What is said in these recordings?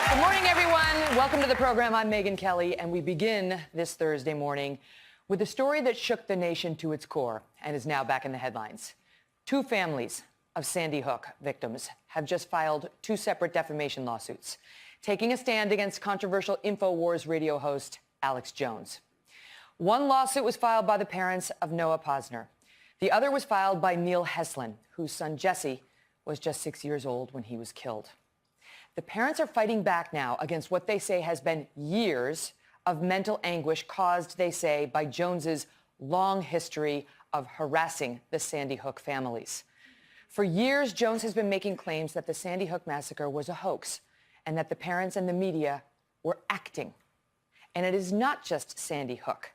Good morning, everyone. Welcome to the program. I'm Megyn Kelly, and we begin this Thursday morning with a story that shook the nation to its core and is now back in the headlines. Two families of Sandy Hook victims have just filed two separate defamation lawsuits, taking a stand against controversial Infowars radio host Alex Jones. One lawsuit was filed by the parents of Noah Posner. The other was filed by Neil Heslin, whose son Jesse was just 6 years old when he was killed. The parents are fighting back now against what they say has been years of mental anguish caused, they say, by Jones's long history of harassing the Sandy Hook families. For years, Jones has been making claims that the Sandy Hook massacre was a hoax and that the parents and the media were acting. And it is not just Sandy Hook.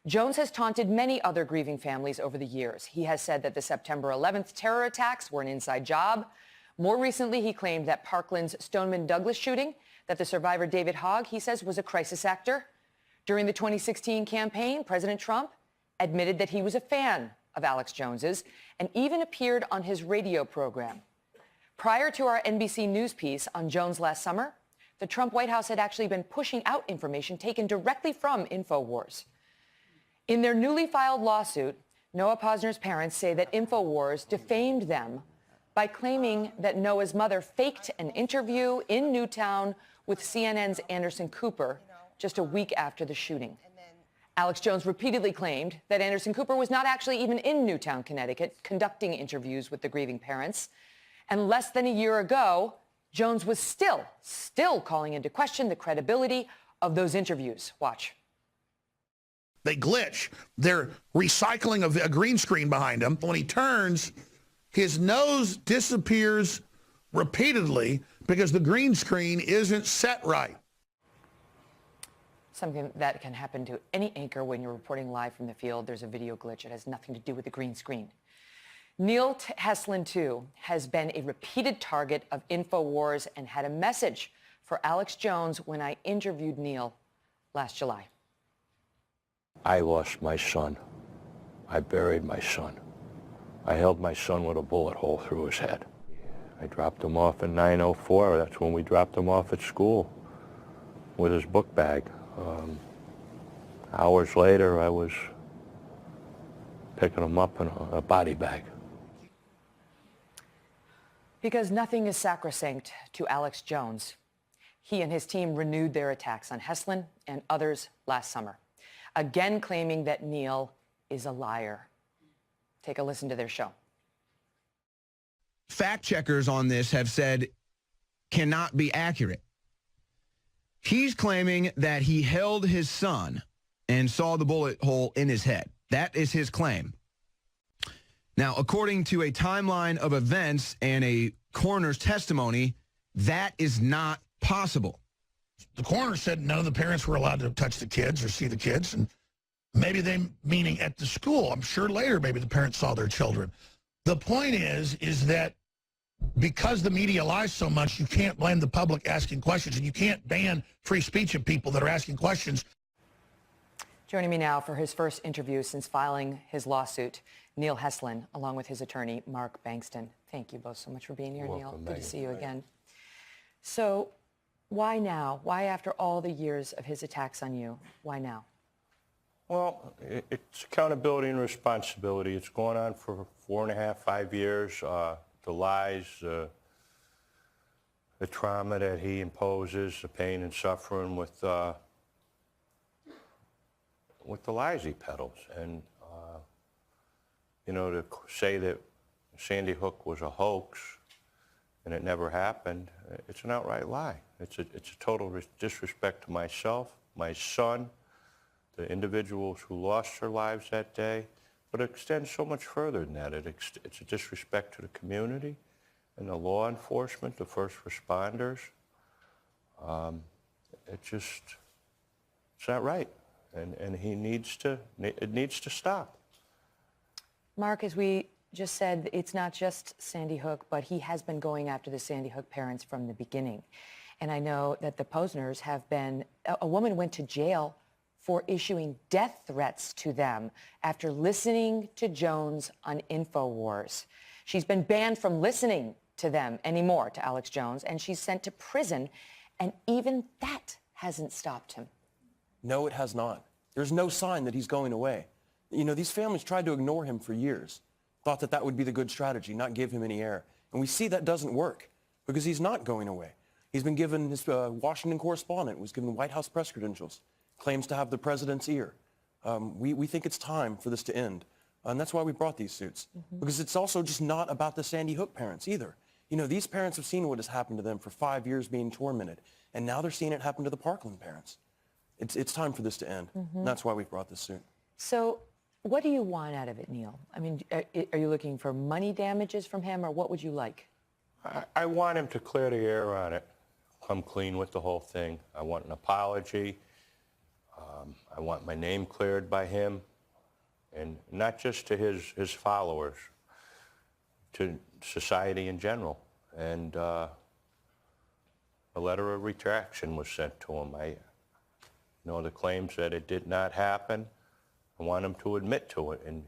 Jones has taunted many other grieving families over the years. He has said that the September 11th terror attacks were an inside job. More recently, he claimed that Parkland's Stoneman Douglas shooting, that the survivor David Hogg, he says, was a crisis actor. During the 2016 campaign, President Trump admitted that he was a fan of Alex Jones's and even appeared on his radio program. Prior to our NBC News piece on Jones last summer, the Trump White House had actually been pushing out information taken directly from Infowars. In their newly filed lawsuit, Noah Posner's parents say that Infowars defamed them by claiming that Noah's mother faked an interview in Newtown with CNN's Anderson Cooper just a week after the shooting. Alex Jones repeatedly claimed that Anderson Cooper was not actually even in Newtown, Connecticut, conducting interviews with the grieving parents. And less than a year ago, Jones was still calling into question the credibility of those interviews. Watch. They glitch. They're recycling a green screen behind him. When he turns, his nose disappears repeatedly because the green screen isn't set right. Something that can happen to any anchor when you're reporting live from the field. There's a video glitch. It has nothing to do with the green screen. Neil Heslin, too, has been a repeated target of Infowars and had a message for Alex Jones when I interviewed Neil last July. I lost my son. I buried my son. I held my son with a bullet hole through his head. I dropped him off in 904. That's when we dropped him off at school with his book bag. Hours later, I was picking him up in a body bag. Because nothing is sacrosanct to Alex Jones, he and his team renewed their attacks on Heslin and others last summer, again claiming that Neil is a liar. Take a listen to their show. Fact checkers on this have said cannot be accurate. He's claiming that he held his son and saw the bullet hole in his head. That is his claim. Now, according to a timeline of events and a coroner's testimony, that is not possible. The coroner said none of the parents were allowed to touch the kids or see the kids, and maybe they, meaning at the school. I'm sure later maybe the parents saw their children. The point is that because the media lies so much, you can't blame the public asking questions, and you can't ban free speech of people that are asking questions. Joining me now for his first interview since filing his lawsuit, Neil Heslin, along with his attorney, Mark Bankston. Thank you both so much for being here, Neil. Good to see you again. So why now? Why, after all the years of his attacks on you, why now? Well, it's accountability and responsibility. It's going on for 4.5, 5 years. The lies, the trauma that he imposes, the pain and suffering with the lies he peddles. And, you know, to say that Sandy Hook was a hoax and it never happened, it's an outright lie. It's a total disrespect to myself, my son, the individuals who lost their lives that day, but it extends so much further than that. It's a disrespect to the community and the law enforcement, the first responders. It's not right, and it needs to stop. Mark, as we just said, it's not just Sandy Hook, but he has been going after the Sandy Hook parents from the beginning. And I know that the Posners have been, a woman went to jail for issuing death threats to them after listening to Jones on Infowars. She's been banned from listening to them anymore, to Alex Jones, and she's sent to prison, and even that hasn't stopped him. No, it has not. There's no sign that he's going away. You know, these families tried to ignore him for years, thought that that would be the good strategy, not give him any air. And we see that doesn't work because he's not going away. He's been given his Washington correspondent, was given White House press credentials, claims to have the president's ear. We think it's time for this to end. And that's why we brought these suits. Because it's also just not about the Sandy Hook parents either. You know, these parents have seen what has happened to them for 5 years being tormented. And now they're seeing it happen to the Parkland parents. It's time for this to end. And that's why we brought this suit. So what do you want out of it, Neil? I mean, are you looking for money damages from him, or what would you like? I want him to clear the air on it, come clean with the whole thing. I want an apology. I want my name cleared by him, and not just to his followers, to society in general. And a letter of retraction was sent to him. The claims that it did not happen, I want him to admit to it and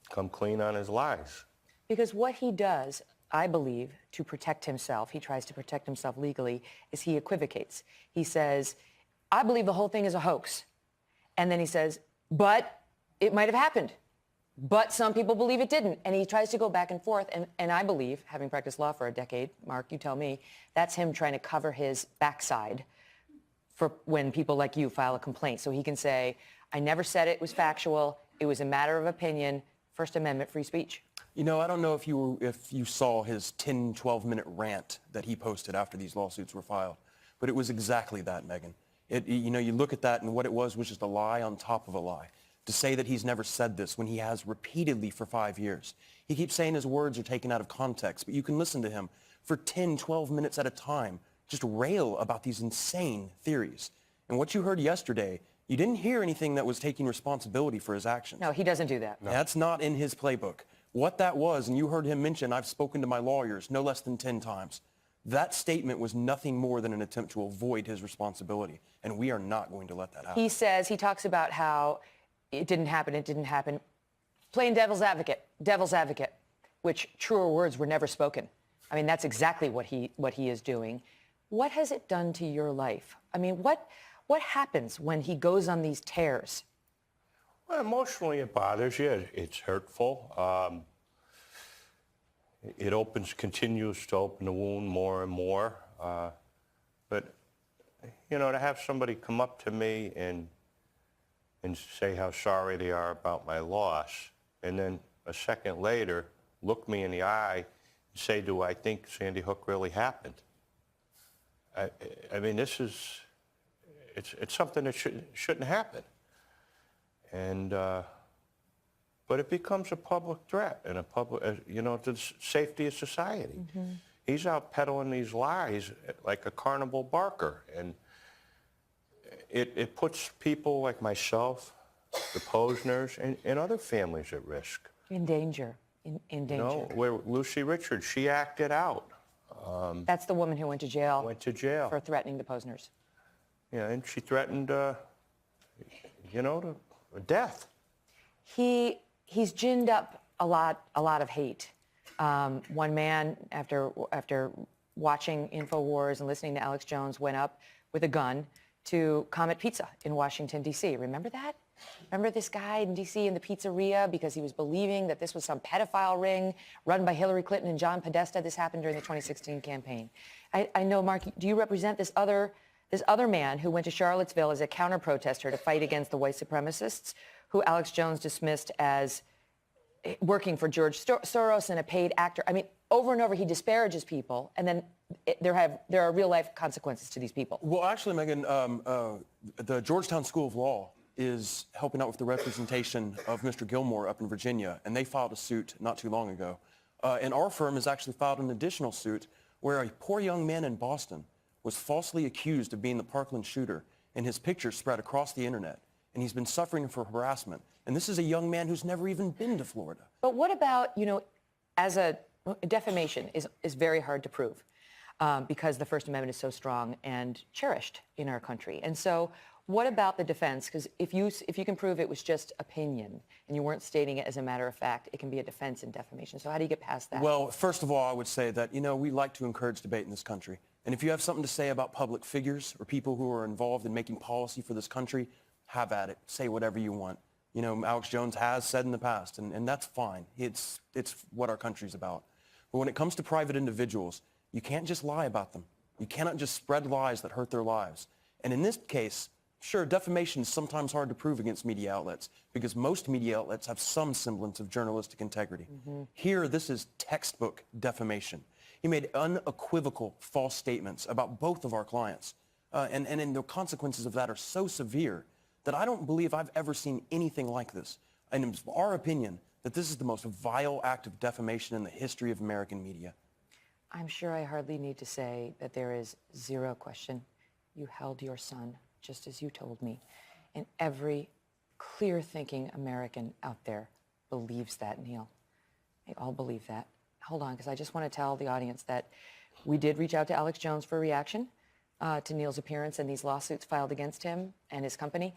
come clean on his lies. Because what he does, I believe, to protect himself, he tries to protect himself legally, is he equivocates. He says, I believe the whole thing is a hoax. And then he says, but it might have happened. But some people believe it didn't. And he tries to go back and forth. And I believe, having practiced law for a decade, Mark, you tell me, that's him trying to cover his backside for when people like you file a complaint. So he can say, I never said it was factual. It was a matter of opinion. First Amendment free speech. You know, I don't know if you saw his 10, 12-minute rant that he posted after these lawsuits were filed, but it was exactly that, Megyn. You look at that, and what it was just a lie on top of a lie. To say that he's never said this when he has repeatedly for 5 years. He keeps saying his words are taken out of context, but you can listen to him for 10, 12 minutes at a time just rail about these insane theories. And what you heard yesterday, you didn't hear anything that was taking responsibility for his actions. No, he doesn't do that. No. That's not in his playbook. What that was, and you heard him mention, I've spoken to my lawyers no less than 10 times. That statement was nothing more than an attempt to avoid his responsibility, and we are not going to let that happen. He talks about how it didn't happen. Playing devil's advocate, which truer words were never spoken. I mean, that's exactly what he is doing. What has it done to your life? I mean, what happens when he goes on these tears? Well, emotionally it bothers you. It's hurtful. It continues to open the wound more and more. But, to have somebody come up to me and say how sorry they are about my loss, and then a second later look me in the eye and say, do I think Sandy Hook really happened? I mean, it's something that shouldn't happen. And, but it becomes a public threat and to the safety of society. He's out peddling these lies like a carnival barker. And it puts people like myself, the Posners, and other families at risk. In danger. In danger. Where Lucy Richards, she acted out. That's the woman who went to jail. Went to jail. For threatening the Posners. Yeah, and she threatened, death. He's ginned up a lot of hate. One man, after watching Infowars and listening to Alex Jones, went up with a gun to Comet Pizza in Washington, D.C. Remember that? Remember this guy in D.C. in the pizzeria because he was believing that this was some pedophile ring run by Hillary Clinton and John Podesta? This happened during the 2016 campaign. I know, Mark, do you represent this other man who went to Charlottesville as a counter-protester to fight against the white supremacists, who Alex Jones dismissed as working for George Soros and a paid actor? I mean, over and over he disparages people, and then there are real-life consequences to these people. Well, actually, Megyn, the Georgetown School of Law is helping out with the representation of Mr. Gilmore up in Virginia, and they filed a suit not too long ago. And our firm has actually filed an additional suit where a poor young man in Boston was falsely accused of being the Parkland shooter, and his picture spread across the internet, and he's been suffering for harassment. And this is a young man who's never even been to Florida. But what about, defamation is very hard to prove because the First Amendment is so strong and cherished in our country. And so What about the defense? Because if you can prove it was just opinion and you weren't stating it as a matter of fact, it can be a defense in defamation. So how do you get past that? Well, first of all, I would say that, we like to encourage debate in this country. And if you have something to say about public figures or people who are involved in making policy for this country, have at it. Say whatever you want. Alex Jones has said in the past, and that's fine. It's what our country's about. But when it comes to private individuals, you can't just lie about them. You cannot just spread lies that hurt their lives. And in this case, sure, defamation is sometimes hard to prove against media outlets because most media outlets have some semblance of journalistic integrity. Here, this is textbook defamation. He made unequivocal false statements about both of our clients. And the consequences of that are so severe that I don't believe I've ever seen anything like this. And it's our opinion that this is the most vile act of defamation in the history of American media. I'm sure I hardly need to say that there is zero question. You held your son, just as you told me. And every clear-thinking American out there believes that, Neil. They all believe that. Hold on, because I just want to tell the audience that we did reach out to Alex Jones for a reaction to Neil's appearance and these lawsuits filed against him and his company.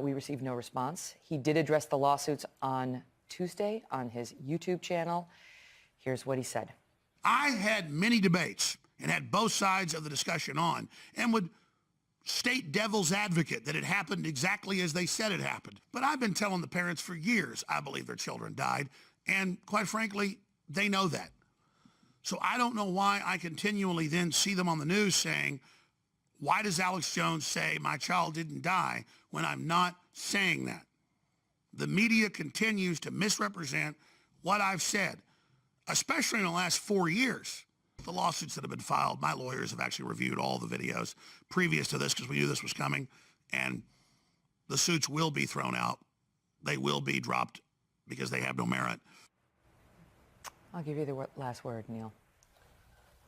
We received no response. He did address the lawsuits on Tuesday on his YouTube channel. Here's what he said. I had many debates and had both sides of the discussion on and would state devil's advocate that it happened exactly as they said it happened. But I've been telling the parents for years I believe their children died, and quite frankly, they know that. So I don't know why I continually then see them on the news saying, why does Alex Jones say my child didn't die when I'm not saying that? The media continues to misrepresent what I've said, especially in the last 4 years. The lawsuits that have been filed, my lawyers have actually reviewed all the videos previous to this because we knew this was coming, and the suits will be thrown out. They will be dropped because they have no merit. I'll give you the last word, Neil.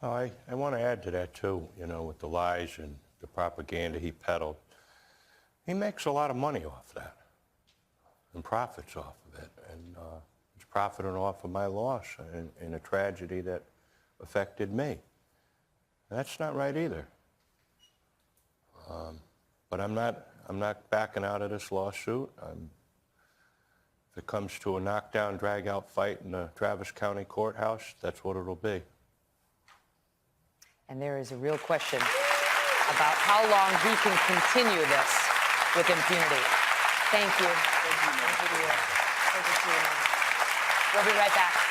Oh, I want to add to that, too, with the lies and the propaganda he peddled. He makes a lot of money off that and profits off of it. And he's profiting off of my loss in a tragedy that affected me. That's not right either. But I'm not backing out of this lawsuit. If it comes to a knockdown, drag-out fight in the Travis County Courthouse, that's what it'll be. And there is a real question about how long he can continue this with impunity. Thank you. Thank you. Thank you. We'll be right back.